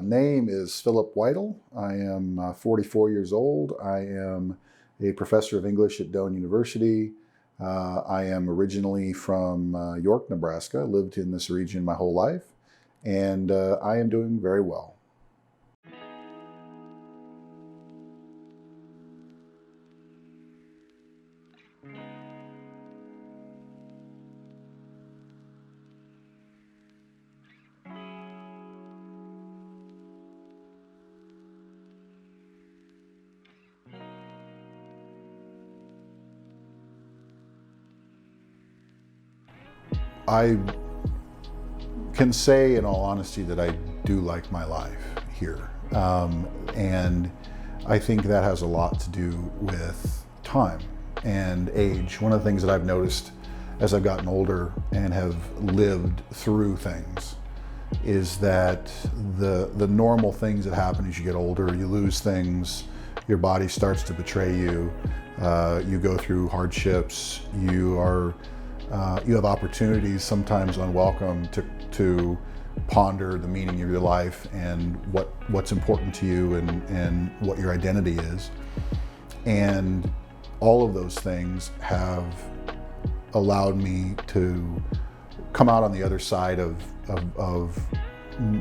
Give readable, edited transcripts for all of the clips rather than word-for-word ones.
Name is Philip Weitl. I am 44 years old. I am a professor of English at Doane University. I am originally from York, Nebraska. Lived in this region my whole life, and I am doing very well. I can say in all honesty that I do like my life here. And I think that has a lot to do with time and age. One of the things that I've noticed as I've gotten older and have lived through things is that the normal things that happen as you get older, you lose things, your body starts to betray you, you go through hardships, you have opportunities, sometimes unwelcome, to ponder the meaning of your life and what's important to you and what your identity is. And all of those things have allowed me to come out on the other side of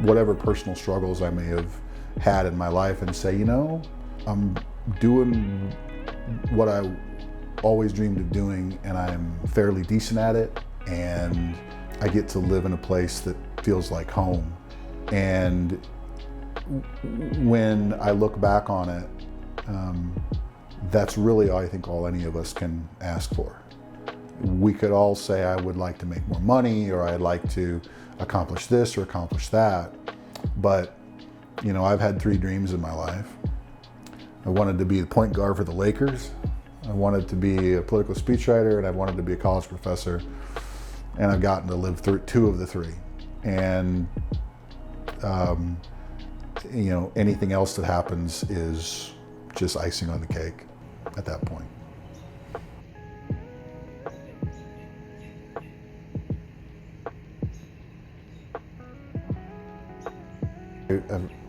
whatever personal struggles I may have had in my life and say, you know, I'm doing what I always dreamed of doing, and I'm fairly decent at it, and I get to live in a place that feels like home. And when I look back on it, that's really, I think, all any of us can ask for. We could all say, I would like to make more money, or I'd like to accomplish this or accomplish that. But, you know, I've had 3 dreams in my life. I wanted to be the point guard for the Lakers. I wanted to be a political speechwriter, and I wanted to be a college professor. And I've gotten to live through 2 of the 3. And, you know, anything else that happens is just icing on the cake at that point.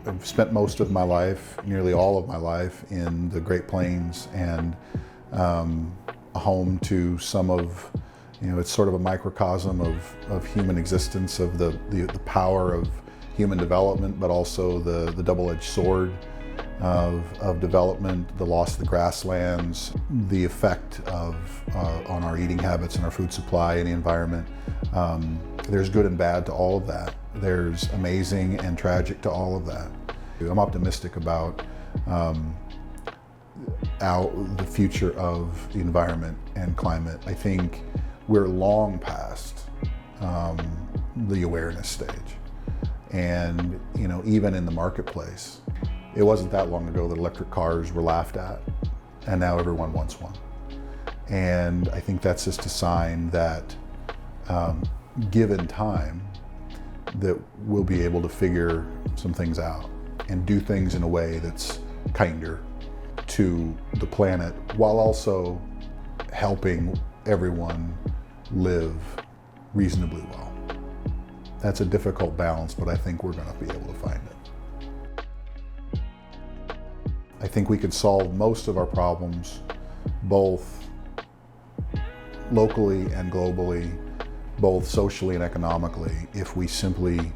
I've spent most of my life, nearly all of my life, in the Great Plains, and a home to some of, you know, it's sort of a microcosm of human existence, of the power of human development, but also the double-edged sword of development, the loss of the grasslands, the effect on our eating habits and our food supply and the environment. There's good and bad to all of that. There's amazing and tragic to all of that. I'm optimistic about the future of the environment and climate. I think we're long past the awareness stage. And, you know, even in the marketplace, it wasn't that long ago that electric cars were laughed at, and now everyone wants one. And I think that's just a sign that, given time, that we'll be able to figure some things out and do things in a way that's kinder to the planet, while also helping everyone live reasonably well. That's a difficult balance, but I think we're going to be able to find it. I think we could solve most of our problems, both locally and globally, both socially and economically, if we simply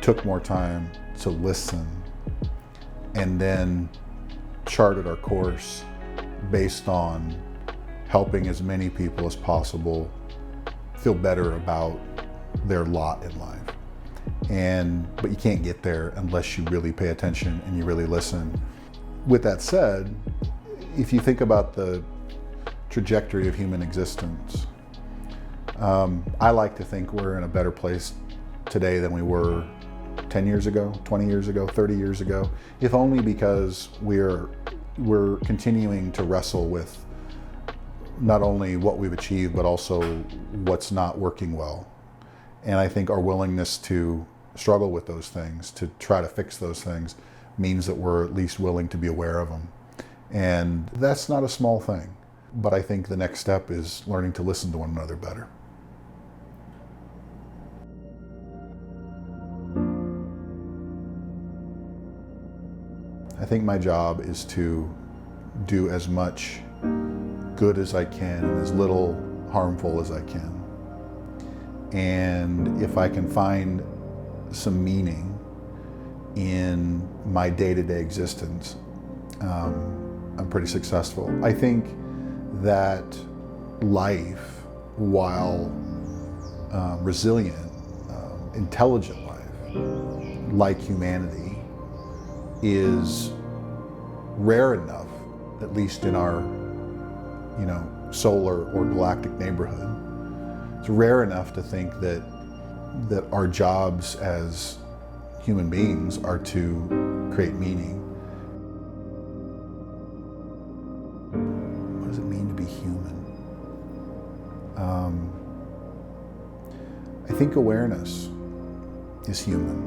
took more time to listen and then charted our course based on helping as many people as possible feel better about their lot in life. But you can't get there unless you really pay attention and you really listen. With that said, if you think about the trajectory of human existence, I like to think we're in a better place today than we were 10 years ago, 20 years ago, 30 years ago, if only because we're continuing to wrestle with not only what we've achieved, but also what's not working well. And I think our willingness to struggle with those things, to try to fix those things, means that we're at least willing to be aware of them. And that's not a small thing. But I think the next step is learning to listen to one another better. I think my job is to do as much good as I can and as little harmful as I can. And if I can find some meaning in my day-to-day existence, I'm pretty successful. I think that life, while resilient, intelligent life, like humanity, is rare enough, at least in our, solar or galactic neighborhood. It's rare enough to think that our jobs as human beings are to create meaning. What does it mean to be human? I think awareness is human.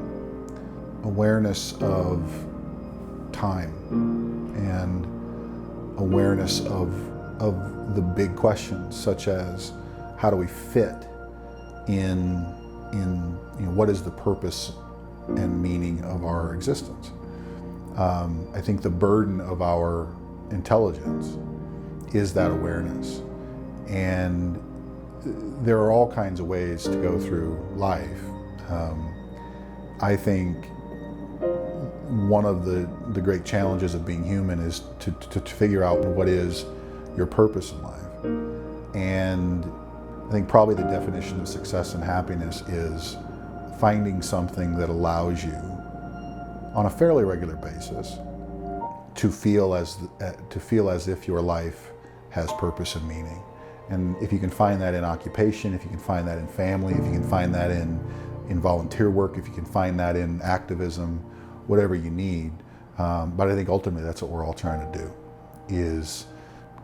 Awareness of time and awareness of the big questions, such as how do we fit in what is the purpose and meaning of our existence. I think the burden of our intelligence is that awareness, and there are all kinds of ways to go through life. I think one of the great challenges of being human is to figure out what is your purpose in life. And I think probably the definition of success and happiness is finding something that allows you, on a fairly regular basis, to feel as if your life has purpose and meaning. And if you can find that in occupation, if you can find that in family, if you can find that in volunteer work, if you can find that in activism, whatever you need. But I think ultimately that's what we're all trying to do, is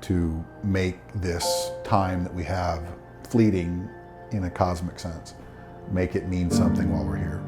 to make this time that we have fleeting in a cosmic sense, make it mean something while we're here.